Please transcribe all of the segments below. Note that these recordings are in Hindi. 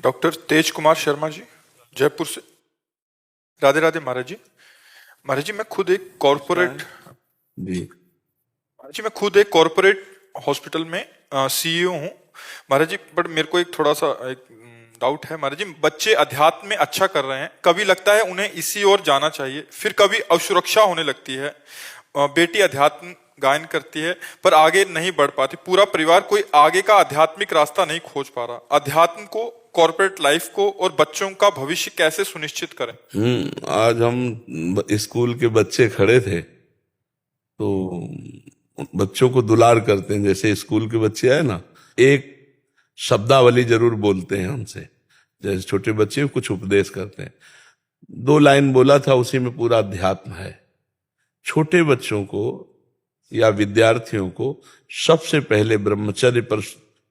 डॉक्टर तेज कुमार शर्मा जी, जयपुर से। राधे राधे महाराज जी। महाराज जी, मैं खुद एक कॉरपोरेट जी महाराज जी मैं खुद एक कॉरपोरेट हॉस्पिटल में सीईओ हूँ महाराज जी। बट मेरे को एक थोड़ा सा एक डाउट है महाराज जी। बच्चे अध्यात्म में अच्छा कर रहे हैं, कभी लगता है उन्हें इसी ओर जाना चाहिए, फिर कभी असुरक्षा होने लगती है। बेटी अध्यात्म गायन करती है पर आगे नहीं बढ़ पाती। पूरा परिवार कोई आगे का आध्यात्मिक रास्ता नहीं खोज पा रहा। अध्यात्म को, कॉर्पोरेट लाइफ को और बच्चों का भविष्य कैसे सुनिश्चित करें? आज हम स्कूल के बच्चे खड़े थे तो बच्चों को दुलार करते हैं। जैसे स्कूल के बच्चे आए ना, एक शब्दावली जरूर बोलते हैं उनसे। जैसे छोटे बच्चे कुछ उपदेश करते हैं, 2 लाइन बोला था, उसी में पूरा अध्यात्म है। छोटे बच्चों को या विद्यार्थियों को सबसे पहले ब्रह्मचर्य पर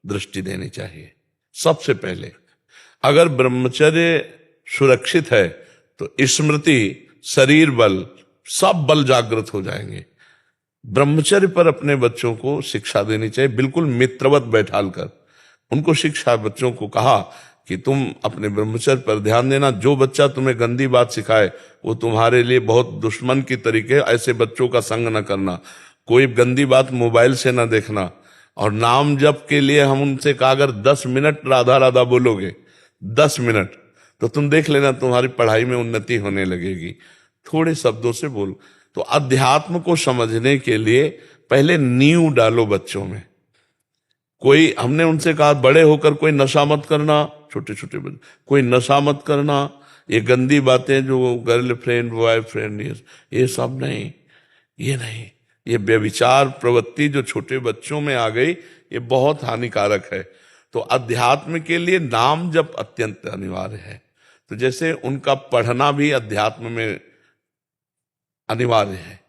दृष्टि देनी चाहिए। सबसे पहले अगर ब्रह्मचर्य सुरक्षित है तो स्मृति, शरीर बल, सब बल जागृत हो जाएंगे। ब्रह्मचर्य पर अपने बच्चों को शिक्षा देनी चाहिए, बिल्कुल मित्रवत बैठाल कर उनको शिक्षा। बच्चों को कहा कि तुम अपने ब्रह्मचर्य पर ध्यान देना। जो बच्चा तुम्हें गंदी बात सिखाए वो तुम्हारे लिए बहुत दुश्मन की तरीके है। ऐसे बच्चों का संग न करना। कोई गंदी बात मोबाइल से ना देखना। और नाम जप के लिए हम उनसे कहा, अगर 10 मिनट राधा राधा बोलोगे, 10 मिनट, तो तुम देख लेना तुम्हारी पढ़ाई में उन्नति होने लगेगी। थोड़े शब्दों से बोल। तो अध्यात्म को समझने के लिए पहले नींव डालो बच्चों में। कोई, हमने उनसे कहा बड़े होकर कोई नशा मत करना। छोटे छोटे बच्चे, कोई नशा मत करना, ये गंदी बातें जो गर्लफ्रेंड बॉयफ्रेंड, ये सब नहीं, ये नहीं। ये व्यभिचार प्रवृत्ति जो छोटे बच्चों में आ गई, ये बहुत हानिकारक है। तो अध्यात्म के लिए नाम जप अत्यंत अनिवार्य है। तो जैसे उनका पढ़ना भी अध्यात्म में अनिवार्य है।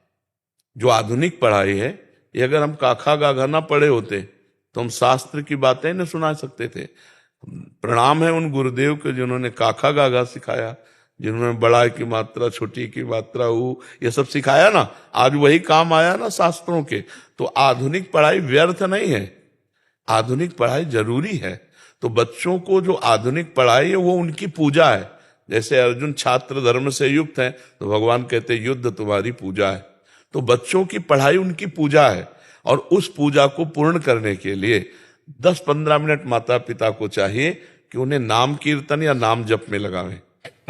जो आधुनिक पढ़ाई है, ये अगर हम काखा गाघा ना पढ़े होते तो हम शास्त्र की बातें न सुना सकते थे। प्रणाम है उन गुरुदेव के जिन्होंने काखा गाघा सिखाया, जिन्होंने बड़ा की मात्रा, छोटी की मात्रा, ये सब सिखाया ना। आज वही काम आया ना शास्त्रों के। तो आधुनिक पढ़ाई व्यर्थ नहीं है, आधुनिक पढ़ाई जरूरी है। तो बच्चों को जो आधुनिक पढ़ाई है वो उनकी पूजा है। जैसे अर्जुन छात्र धर्म से युक्त है तो भगवान कहते युद्ध तुम्हारी पूजा है। तो बच्चों की पढ़ाई उनकी पूजा है, और उस पूजा को पूर्ण करने के लिए 10-15 मिनट माता पिता को चाहिए कि उन्हें नाम कीर्तन या नाम जप में लगावें।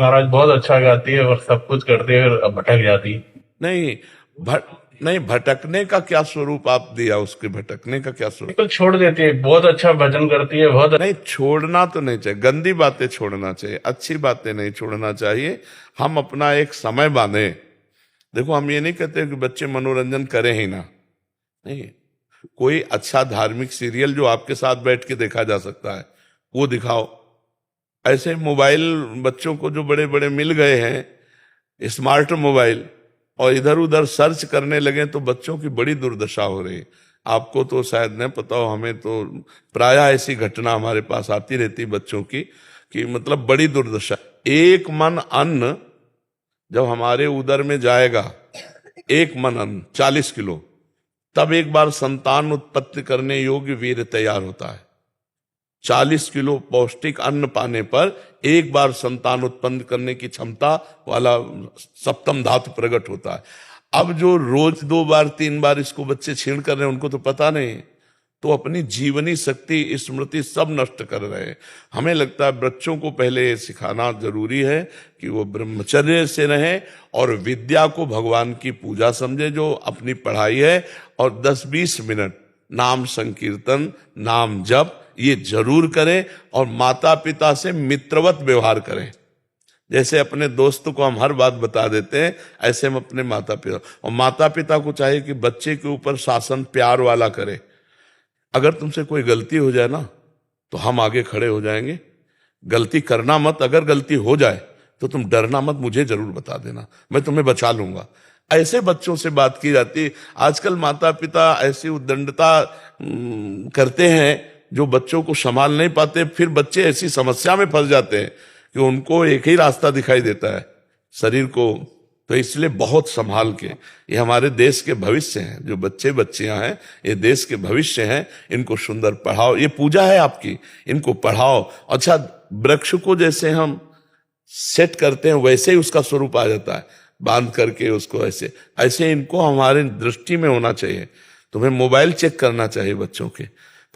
महाराज बहुत अच्छा गाती है और सब कुछ करती है और भटक जाती। नहीं नहीं, भटकने का क्या स्वरूप आप दिया, उसके भटकने का क्या स्वरूप? बिल्कुल छोड़ देती है, बहुत अच्छा भजन करती है, बहुत नहीं, छोड़ना तो नहीं चाहिए। गंदी बातें छोड़ना चाहिए, अच्छी बातें नहीं छोड़ना चाहिए। हम अपना एक समय बांधे। देखो, हम ये नहीं कहते कि बच्चे मनोरंजन करें ही ना, नहीं। कोई अच्छा धार्मिक सीरियल जो आपके साथ बैठ के देखा जा सकता है वो दिखाओ। ऐसे मोबाइल बच्चों को जो बड़े बड़े मिल गए हैं, स्मार्ट मोबाइल, और इधर उधर सर्च करने लगे तो बच्चों की बड़ी दुर्दशा हो रही है। आपको तो शायद नहीं पता हो, हमें तो प्रायः ऐसी घटना हमारे पास आती रहती बच्चों की, कि मतलब बड़ी दुर्दशा। एक मन अन्न जब हमारे उदर में जाएगा, एक मन अन्न 40 किलो, तब एक बार संतान उत्पत्ति करने योग्य वीर्य तैयार होता है। 40 किलो पौष्टिक अन्न पाने पर एक बार संतान उत्पन्न करने की क्षमता वाला सप्तम धातु प्रकट होता है। अब जो रोज 2 बार 3 बार इसको बच्चे छीण कर रहे हैं, उनको तो पता नहीं, तो अपनी जीवनी शक्ति, स्मृति सब नष्ट कर रहे हैं। हमें लगता है बच्चों को पहले ये सिखाना जरूरी है कि वो ब्रह्मचर्य से रहें और विद्या को भगवान की पूजा समझे, जो अपनी पढ़ाई है, और 10-20 मिनट नाम संकीर्तन, नाम जप ये जरूर करें। और माता पिता से मित्रवत व्यवहार करें। जैसे अपने दोस्त को हम हर बात बता देते हैं, ऐसे हम अपने माता पिता, और माता पिता को चाहिए कि बच्चे के ऊपर शासन प्यार वाला करे। अगर तुमसे कोई गलती हो जाए ना तो हम आगे खड़े हो जाएंगे। गलती करना मत, अगर गलती हो जाए तो तुम डरना मत, मुझे जरूर बता देना, मैं तुम्हें बचा लूंगा। ऐसे बच्चों से बात की जाती है। आजकल माता पिता ऐसी उद्दंडता करते हैं जो बच्चों को संभाल नहीं पाते। फिर बच्चे ऐसी समस्या में फंस जाते हैं कि उनको एक ही रास्ता दिखाई देता है, शरीर को। तो इसलिए बहुत संभाल के, ये हमारे देश के भविष्य हैं, जो बच्चे बच्चियां हैं ये देश के भविष्य हैं। इनको सुंदर पढ़ाओ, ये पूजा है आपकी, इनको पढ़ाओ। अच्छा, वृक्ष को जैसे हम सेट करते हैं वैसे ही उसका स्वरूप आ जाता है, बांध करके उसको ऐसे ऐसे इनको हमारे दृष्टि में होना चाहिए। तुम्हें मोबाइल चेक करना चाहिए बच्चों के,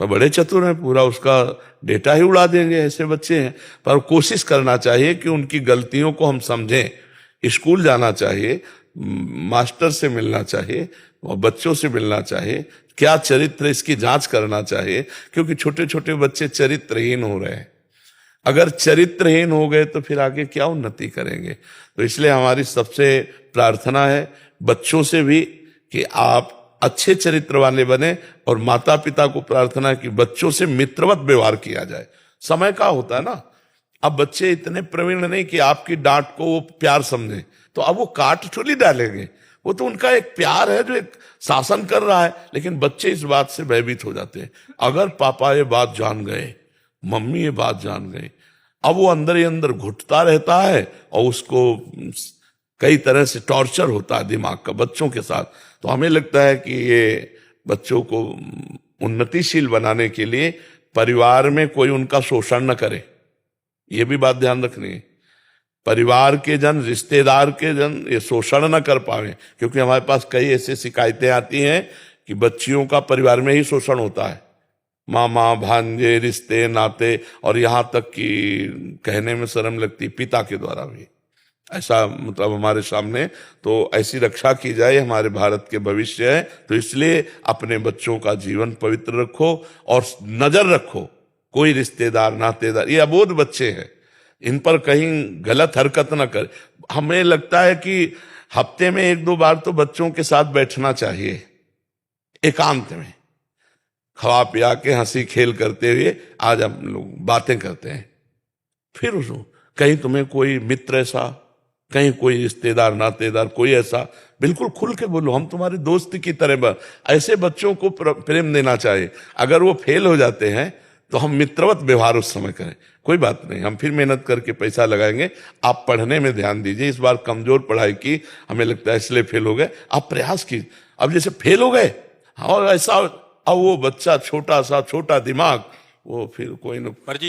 पर बड़े चतुर हैं, पूरा उसका डेटा ही उड़ा देंगे, ऐसे बच्चे हैं। पर कोशिश करना चाहिए कि उनकी गलतियों को हम समझें। स्कूल जाना चाहिए, मास्टर से मिलना चाहिए और बच्चों से मिलना चाहिए, क्या चरित्र इसकी जांच करना चाहिए, क्योंकि छोटे छोटे बच्चे चरित्रहीन हो रहे हैं। अगर चरित्रहीन हो गए तो फिर आगे क्या उन्नति करेंगे। तो इसलिए हमारी सबसे प्रार्थना है बच्चों से भी कि आप अच्छे चरित्र वाले बने, और माता पिता को प्रार्थना है कि बच्चों से मित्रवत व्यवहार किया जाए। समय का होता है ना, अब बच्चे इतने प्रवीण नहीं कि आपकी डांट को वो प्यार समझे, तो अब वो काट थोड़ी डालेंगे, वो तो उनका एक प्यार है जो एक शासन कर रहा है। लेकिन बच्चे इस बात से भयभीत हो जाते हैं, अगर पापा ये बात जान गए, मम्मी ये बात जान गई, अब वो अंदर ही अंदर घुटता रहता है और उसको कई तरह से टॉर्चर होता है दिमाग का बच्चों के साथ। तो हमें लगता है कि ये बच्चों को उन्नतिशील बनाने के लिए परिवार में कोई उनका शोषण न करे, ये भी बात ध्यान रखनी है। परिवार के जन, रिश्तेदार के जन ये शोषण न कर पाए, क्योंकि हमारे पास कई ऐसी शिकायतें आती हैं कि बच्चियों का परिवार में ही शोषण होता है, मामा भांजे, रिश्ते नाते, और यहां तक कि कहने में शर्म लगती पिता के द्वारा भी ऐसा, मतलब हमारे सामने। तो ऐसी रक्षा की जाए, हमारे भारत के भविष्य है। तो इसलिए अपने बच्चों का जीवन पवित्र रखो और नजर रखो, कोई रिश्तेदार नातेदार, ये अबोध बच्चे हैं, इन पर कहीं गलत हरकत न कर। हमें लगता है कि हफ्ते में 1-2 बार तो बच्चों के साथ बैठना चाहिए, एकांत में खवा पिया के हंसी खेल करते हुए आज हम लोग बातें करते हैं। फिर उसको कहीं तुम्हें कोई मित्र ऐसा, कहीं कोई रिश्तेदार नातेदार कोई ऐसा, बिल्कुल खुल के बोलो, हम तुम्हारे दोस्त की तरह। ऐसे बच्चों को प्रेम देना चाहिए। अगर वो फेल हो जाते हैं तो हम मित्रवत व्यवहार उस समय करें, कोई बात नहीं, हम फिर मेहनत करके पैसा लगाएंगे, आप पढ़ने में ध्यान दीजिए। इस बार कमजोर पढ़ाई की, हमें लगता है इसलिए फेल हो गए, आप प्रयास कीजिए। अब जैसे फेल हो गए और ऐसा, अब वो बच्चा छोटा सा, छोटा दिमाग, वो फिर कोई न। महाराज जी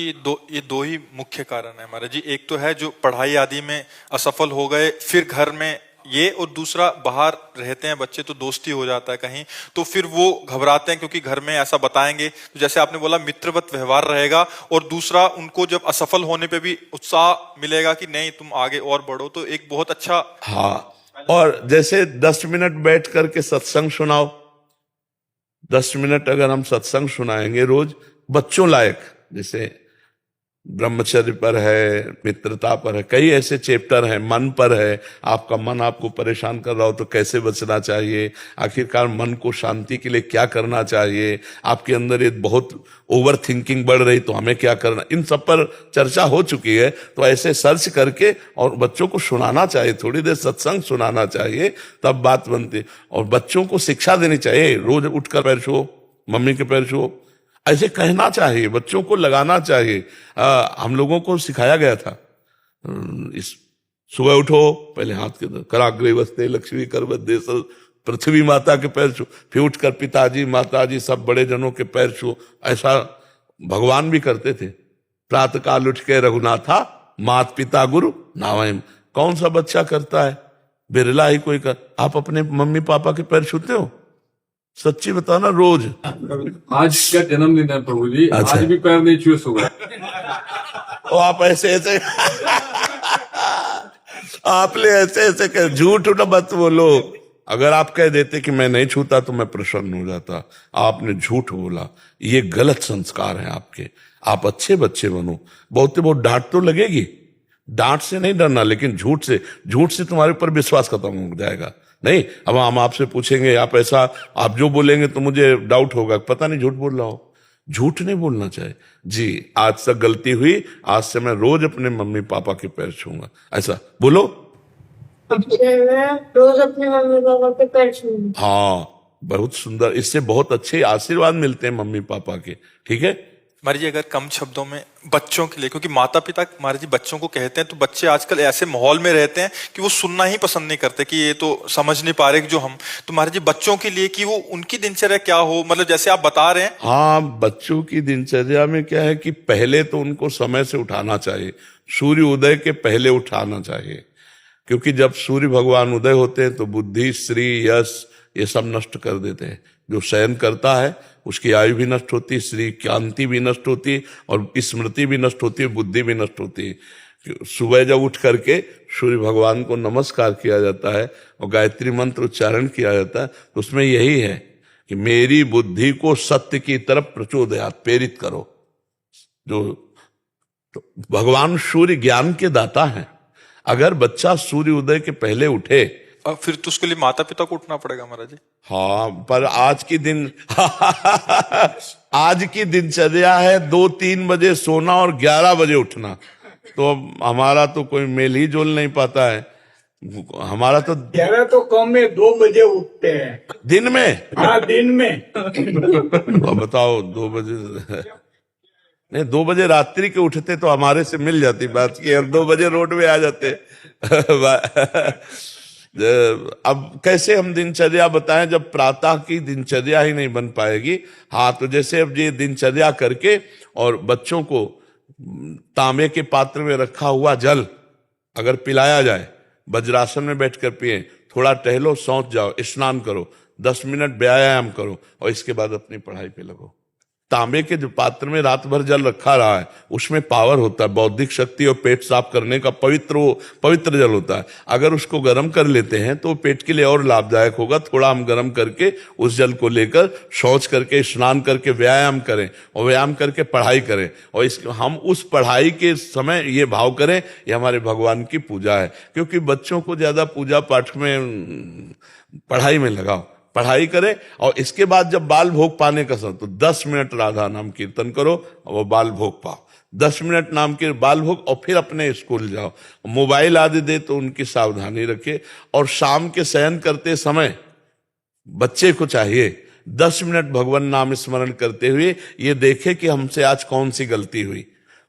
ये दो ही मुख्य कारण है महाराज जी। एक तो है जो पढ़ाई आदि में असफल हो गए, फिर घर में ये, और दूसरा बाहर रहते हैं बच्चे तो दोस्ती हो जाता है कहीं, तो फिर वो घबराते हैं क्योंकि घर में ऐसा बताएंगे। तो जैसे आपने बोला मित्रवत व्यवहार रहेगा, और दूसरा उनको जब असफल होने पे भी उत्साह मिलेगा कि नहीं तुम आगे और बढ़ो, तो एक बहुत अच्छा। हाँ, और जैसे 10 मिनट बैठ करके सत्संग सुनाओ, 10 मिनट अगर हम सत्संग सुनाएंगे रोज बच्चों लायक, जैसे ब्रह्मचर्य पर है, मित्रता पर है, कई ऐसे चैप्टर हैं, मन पर है, आपका मन आपको परेशान कर रहा हो तो कैसे बचना चाहिए, आखिरकार मन को शांति के लिए क्या करना चाहिए, आपके अंदर ये बहुत ओवर थिंकिंग बढ़ रही तो हमें क्या करना, इन सब पर चर्चा हो चुकी है। तो ऐसे सर्च करके और बच्चों को सुनाना चाहिए, थोड़ी देर सत्संग सुनाना चाहिए, तब बात बनती। और बच्चों को शिक्षा देनी चाहिए, रोज उठकर पैर छुओ, मम्मी के पैर छुओ, ऐसे कहना चाहिए, बच्चों को लगाना चाहिए। हम लोगों को सिखाया गया था, इस सुबह उठो, पहले हाथ के कराग्रे वस्ते लक्ष्मी कर वद्दे, पृथ्वी माता के पैर छू, फिर उठकर पिताजी माताजी सब बड़े जनों के पैर छू। ऐसा भगवान भी करते थे। प्रातः काल उठ के रघुनाथा मात पिता गुरु नावायम। कौन सा बच्चा करता है, बिरला ही कोई कर। आप अपने मम्मी पापा के पैर छूते हो? सच्ची बताना रोज। आज का जन्मदिन है प्रभु जी, अच्छा। आज भी पैर नहीं छुए सुबह। और आप ऐसे ऐसे आपने ऐसे ऐसे कह, झूठ ना मत बोलो। अगर आप कह देते कि मैं नहीं छूता तो मैं प्रसन्न हो जाता, आपने झूठ बोला, ये गलत संस्कार है आपके। आप अच्छे बच्चे बनो। बहुत डांट तो लगेगी, डांट से नहीं डरना, लेकिन झूठ से तुम्हारे ऊपर विश्वास खत्म हो जाएगा। नहीं, अब हम आपसे पूछेंगे, आप ऐसा, आप जो बोलेंगे तो मुझे डाउट होगा, पता नहीं झूठ बोल रहा हो। झूठ नहीं बोलना चाहिए जी। आज तक गलती हुई, आज से मैं रोज अपने मम्मी पापा के पैर छूंगा, ऐसा बोलो। रोज अपने मम्मी पापा के पैर छूंगा। हाँ, बहुत सुंदर, इससे बहुत अच्छे आशीर्वाद मिलते हैं मम्मी पापा के। ठीक है, महाराज जी अगर कम शब्दों में बच्चों के लिए, क्योंकि माता पिता महाराज जी बच्चों को कहते हैं तो बच्चे आजकल ऐसे माहौल में रहते हैं कि वो सुनना ही पसंद नहीं करते कि ये तो समझ नहीं पा रहे कि जो हम, तो महाराज जी बच्चों के लिए कि वो उनकी दिनचर्या क्या हो, मतलब जैसे आप बता रहे हैं। हाँ, बच्चों की दिनचर्या में क्या है कि पहले तो उनको समय से उठाना चाहिए, सूर्य उदय के पहले उठाना चाहिए, क्योंकि जब सूर्य भगवान उदय होते हैं तो बुद्धि, श्री, यश ये सब नष्ट कर देते हैं। जो शयन करता है उसकी आयु भी नष्ट होती है, श्री कांति भी नष्ट होती है, और स्मृति भी नष्ट होती है, बुद्धि भी नष्ट होती है। सुबह जब उठ करके सूर्य भगवान को नमस्कार किया जाता है और गायत्री मंत्र उच्चारण किया जाता है तो उसमें यही है कि मेरी बुद्धि को सत्य की तरफ प्रचोदयात, प्रेरित करो। जो तो भगवान सूर्य ज्ञान के दाता हैं। अगर बच्चा सूर्य उदय के पहले उठे, फिर तो उसके लिए माता पिता को उठना पड़ेगा महाराज जी। हाँ, पर आज की दिनचर्या है 2-3 बजे सोना और 11 बजे उठना, तो अब हमारा तो कोई मेल ही जोल नहीं पाता है। हमारा तो 11 तो कम में 2 बजे उठते हैं दिन में। हाँ, दिन में। तो बताओ 2 बजे नहीं, 2 बजे रात्रि के उठते तो हमारे से मिल जाती बात की, और 2 बजे रोड में आ जाते। अब कैसे हम दिनचर्या बताएं जब प्रातः की दिनचर्या ही नहीं बन पाएगी। हाँ, तो जैसे अब ये दिनचर्या करके और बच्चों को तांबे के पात्र में रखा हुआ जल अगर पिलाया जाए, वज्रासन में बैठकर पिए, थोड़ा टहलो, सौंच जाओ, स्नान करो, 10 मिनट व्यायाम करो और इसके बाद अपनी पढ़ाई पे लगो। तांबे के जो पात्र में रात भर जल रखा रहा है उसमें पावर होता है, बौद्धिक शक्ति और पेट साफ करने का पवित्र जल होता है। अगर उसको गर्म कर लेते हैं तो पेट के लिए और लाभदायक होगा। थोड़ा हम गर्म करके उस जल को लेकर शौच करके, स्नान करके व्यायाम करें, और व्यायाम करके पढ़ाई करें, और हम उस पढ़ाई के समय ये भाव करें ये हमारे भगवान की पूजा है। क्योंकि बच्चों को ज्यादा पूजा पाठ में, पढ़ाई में लगाओ, पढ़ाई करें, और इसके बाद जब बाल भोग पाने का समय तो 10 मिनट राधा नाम कीर्तन करो और वो बाल भोग पाओ। 10 मिनट नाम के बाल भोग, और फिर अपने स्कूल जाओ। मोबाइल आदि दे तो उनकी सावधानी रखे, और शाम के शयन करते समय बच्चे को चाहिए 10 मिनट भगवान नाम स्मरण करते हुए ये देखे कि हमसे आज कौन सी गलती हुई,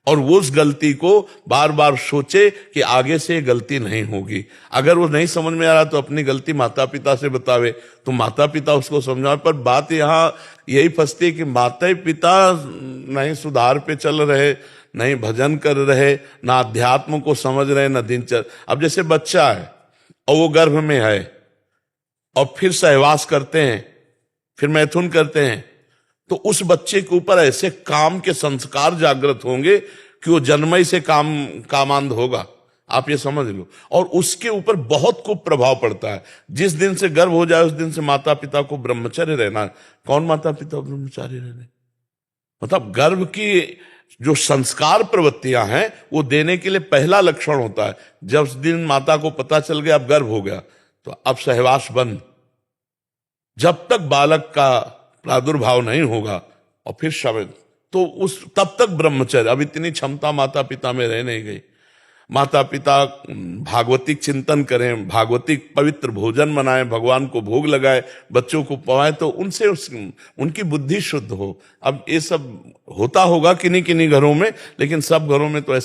और वो उस गलती को बार बार सोचे कि आगे से गलती नहीं होगी। अगर वो नहीं समझ में आ रहा तो अपनी गलती माता पिता से बतावे, तो माता पिता उसको समझावे। पर बात यहाँ यही फंसती है कि माता पिता नहीं सुधार पे चल रहे, नहीं भजन कर रहे, ना अध्यात्म को समझ रहे, ना दिनचर्या। अब जैसे बच्चा है और वो गर्भ में है और फिर सहवास करते हैं, फिर मैथुन करते हैं, तो उस बच्चे के ऊपर ऐसे काम के संस्कार जागृत होंगे कि वो जन्मई से कामांध होगा, आप ये समझ लो। और उसके ऊपर बहुत खूब प्रभाव पड़ता है। जिस दिन से गर्भ हो जाए उस दिन से माता पिता को ब्रह्मचर्य रहना। कौन माता पिता ब्रह्मचारी रहने? मतलब गर्भ की जो संस्कार प्रवृत्तियां हैं वो देने के लिए पहला लक्षण होता है। जब उस दिन माता को पता चल गया अब गर्भ हो गया तो अब सहवास बंद। जब तक बालक का प्रादुर्भाव नहीं होगा और फिर शब्द, तो उस तब तक ब्रह्मचर्य। अब इतनी क्षमता माता पिता में रह नहीं गई। माता पिता भागवतिक चिंतन करें, भागवतिक पवित्र भोजन बनाएं, भगवान को भोग लगाए, बच्चों को पवाएं, तो उनसे उनकी बुद्धि शुद्ध हो। अब ये सब होता होगा किन्हीं किन्हीं घरों में, लेकिन सब घरों में तो ऐसा